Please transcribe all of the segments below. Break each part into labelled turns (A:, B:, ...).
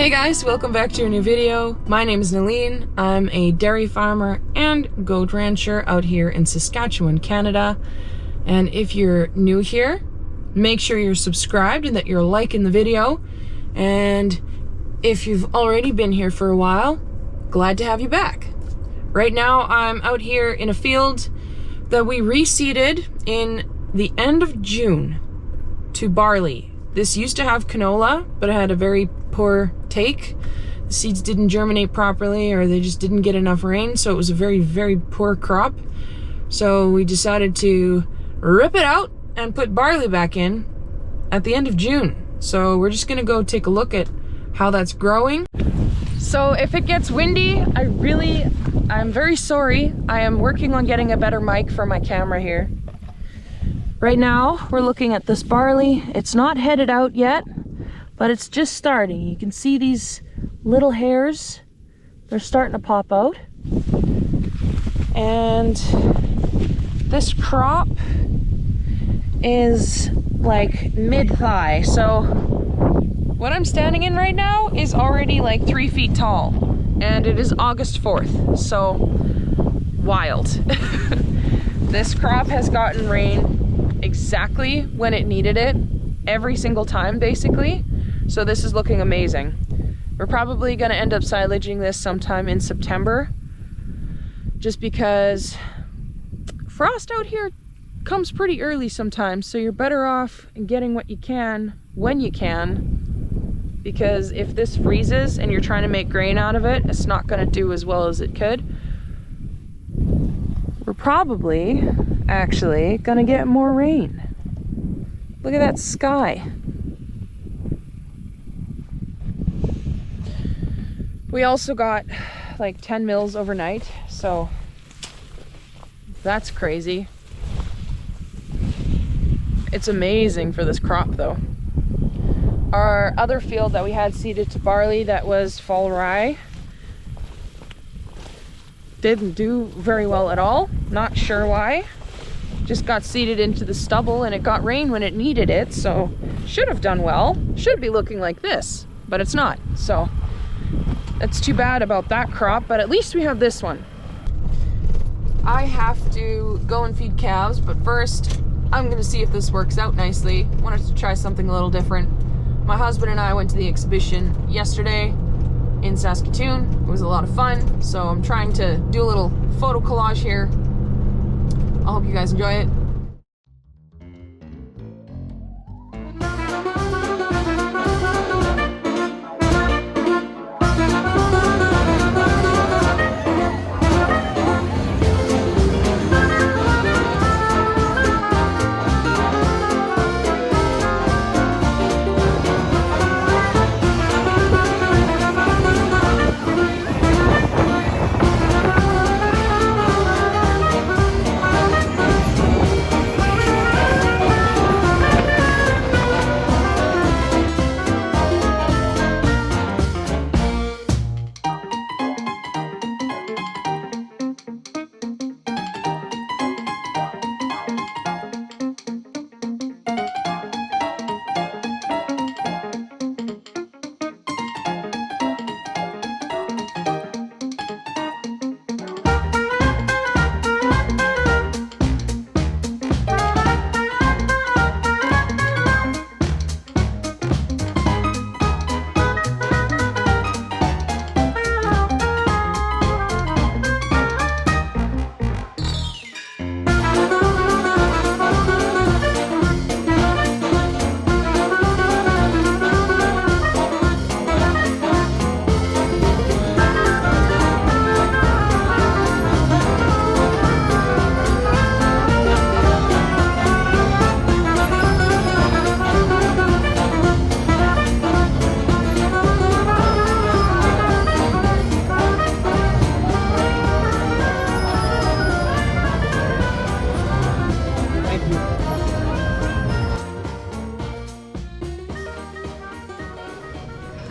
A: Hey guys, welcome back to a new video. My name is Naleen. I'm a dairy farmer and goat rancher out here in Saskatchewan, Canada. And if you're new here, make sure you're subscribed and that you're liking the video. And if you've already been here for a while, glad to have you back. Right now I'm out here in a field that we reseeded in the end of June to barley. This used to have canola, but it had a very poor take. The seeds didn't germinate properly, or they just didn't get enough rain, so it was a very, very poor crop. So we decided to rip it out and put barley back in at the end of June. So we're just gonna go take a look at how that's growing. So if it gets windy, I'm very sorry. I am working on getting a better mic for my camera here. Right now, we're looking at this barley. It's not headed out yet, but it's just starting. You can see these little hairs. They're starting to pop out. And this crop is like mid-thigh. So what I'm standing in right now is already like 3 feet tall. And it is August 4th, so wild. This crop has gotten rain exactly when it needed it, every single time basically. So this is looking amazing. We're probably gonna end up silaging this sometime in September, just because frost out here comes pretty early sometimes, so you're better off getting what you can when you can, because if this freezes and you're trying to make grain out of it, it's not gonna do as well as it could. We're probably actually gonna get more rain. Look at that sky. We also got like 10 mils overnight, so that's crazy. It's amazing for this crop though. Our other field that we had seeded to barley, that was fall rye, didn't do very well at all. Not sure why. Just got seeded into the stubble and it got rain when it needed it, so should have done well. Should be looking like this, but it's not. So that's too bad about that crop, but at least we have this one. I have to go and feed calves, but first I'm gonna see if this works out nicely. Wanted to try something a little different. My husband and I went to the exhibition yesterday in Saskatoon. It was a lot of fun, so I'm trying to do a little photo collage here. I hope you guys enjoy it.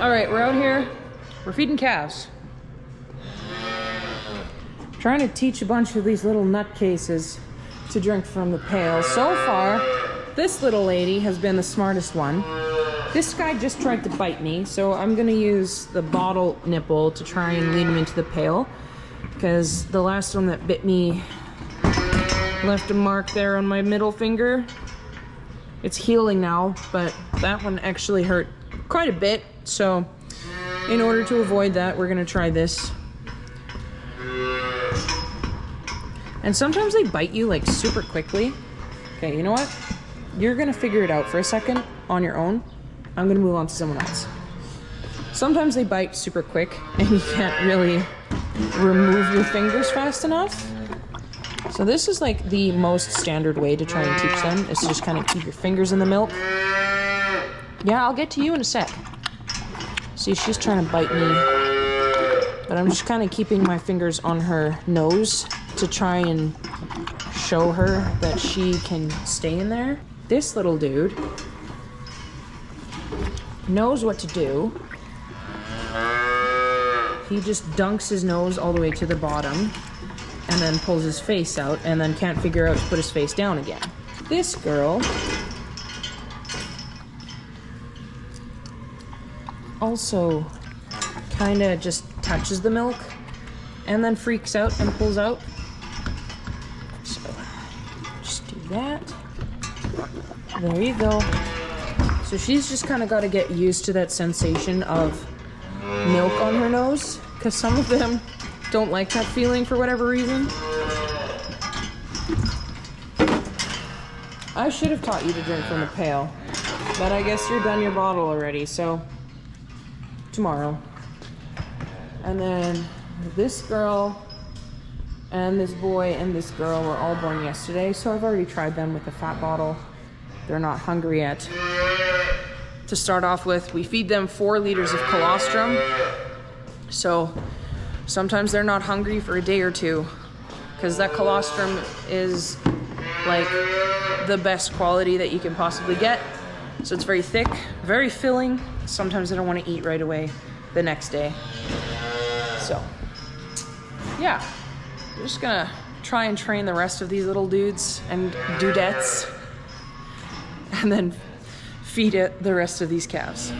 A: All right, we're out here. We're feeding calves. Trying to teach a bunch of these little nutcases to drink from the pail. So far, this little lady has been the smartest one. This guy just tried to bite me, so I'm gonna use the bottle nipple to try and lead him into the pail, because the last one that bit me left a mark there on my middle finger. It's healing now, but that one actually hurt quite a bit, so in order to avoid that, we're gonna try this. And sometimes they bite you like super quickly. Okay, you know what? You're gonna figure it out for a second on your own. I'm gonna move on to someone else. Sometimes they bite super quick and you can't really remove your fingers fast enough. So this is like the most standard way to try and teach them, is to just kind of keep your fingers in the milk. Yeah, I'll get to you in a sec. See, she's trying to bite me, but I'm just kind of keeping my fingers on her nose to try and show her that she can stay in there. This little dude knows what to do. He just dunks his nose all the way to the bottom and then pulls his face out and then can't figure out to put his face down again. This girl also kind of just touches the milk and then freaks out and pulls out. So just do that. There you go. So she's just kind of got to get used to that sensation of milk on her nose, because some of them don't like that feeling for whatever reason. I should have taught you to drink from the pail, but I guess you're done your bottle already, so tomorrow. And then this girl and this boy and this girl were all born yesterday, so I've already tried them with the fat bottle. They're not hungry yet. To start off with, we feed them 4 liters of colostrum, so sometimes they're not hungry for a day or two, because that colostrum is like the best quality that you can possibly get. So it's very thick, very filling. Sometimes they don't want to eat right away the next day. So yeah, we're just gonna try and train the rest of these little dudes and dudettes, and then feed it the rest of these calves.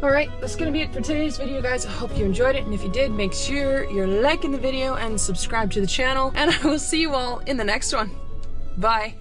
A: Alright, that's gonna be it for today's video, guys. I hope you enjoyed it, and if you did, make sure you're liking the video and subscribe to the channel, and I will see you all in the next one. Bye!